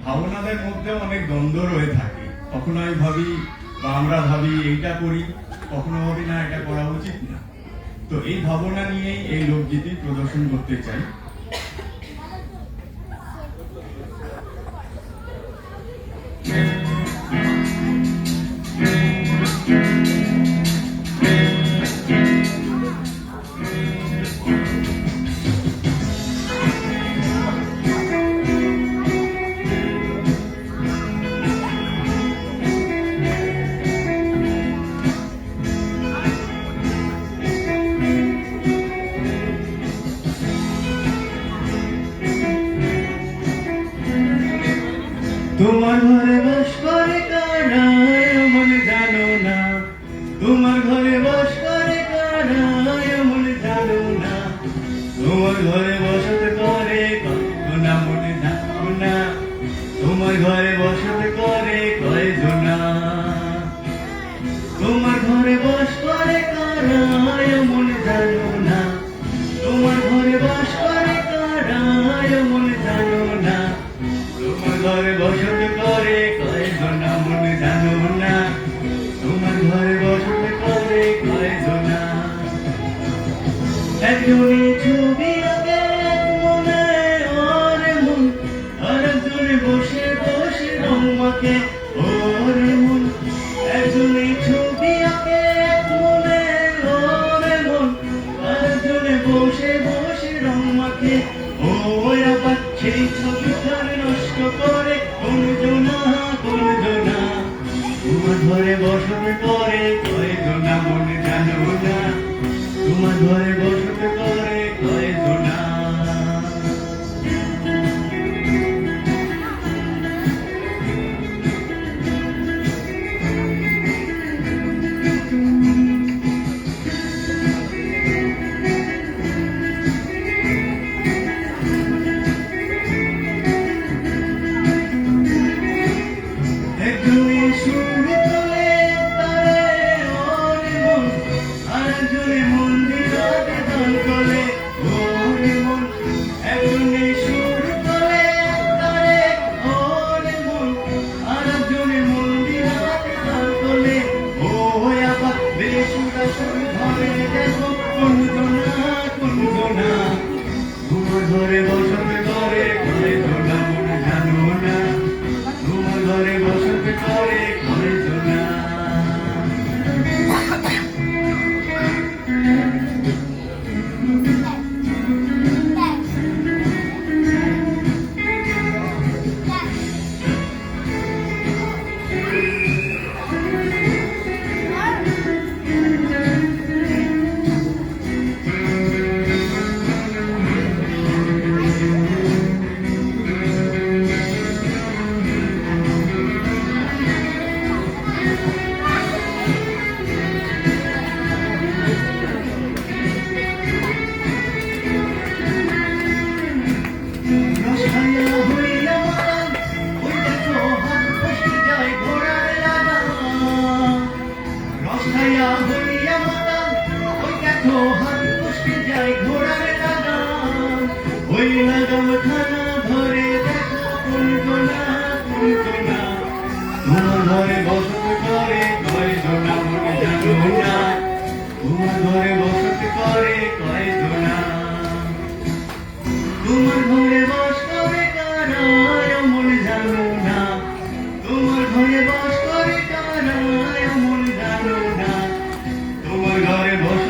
ভাবনাদের মধ্যে অনেক দ্বন্দ্ব রয়ে থাকে। কখনো আমি ভাবি বা আমরা ভাবি এইটা করি, কখনো ভাবি না এটা করা উচিত না। তো এই ভাবনা নিয়েই এই লোকগীতি প্রদর্শন করতে চাই। তোমার ঘরে বাস করে কারা এমন জানো না, তোমার ঘরে বাস করে কারা এমন জানো না, তোমার ঘরে বসত করে কয়জনা মনে জানো না, তোমার ঘরে বসত করে কয়জনা, তোমার ঘরে বাস করে কারা এমন জানো না, তোমার ঘরে বাস করে কারা এমন জানো না, তোমার ঘরে বসত করে কয়জনা মনে জানো না, তোমার ঘরে বসত করে কয়জনা। একজনে ছবি আঁকে মনে ওরে মন, আরেকজনে বসে বসে রং মাখে ওরে মন, একজনে ছবি আঁকে মনে ওরে মন, আরেকজনে বসে বসে রং মাখে ওই আবার সেই ছবি নষ্ট করে কোনজনা কোনজনা, তোমার ঘরে বসত করে কয়জনা মনে জানো না, তোমার ঘরে বসত করে কয়জনা। একজনে সুর তোলে তারে ওরে মন, আরেকজনে মন্দিরাতে দান করে ওরে মন, একজনে সুর তোলে তারে ওরে মন, আরেকজনে মন্দিরাতে দান করে ওই আবার বেসুরা সুর ধরে দেখো কোনজনা কোনজনা, তোমার ঘরে বসত করে কয়জনা মনে জানো না, তোমার ঘরে বসত করে কয়জনা। ওই লাগাম খানা ধরে দেখো কোনজনা কোনজনা, তোমার ঘরে বসত করে কয়জনা মনে জানো না, তোমার ঘরে বসত করে কয়জনা, তোমার ঘরে বাস করে কারা এমন জানো না, তোমার ঘরে বাস করে কারা এমন জানো না, তোমার ঘরে বস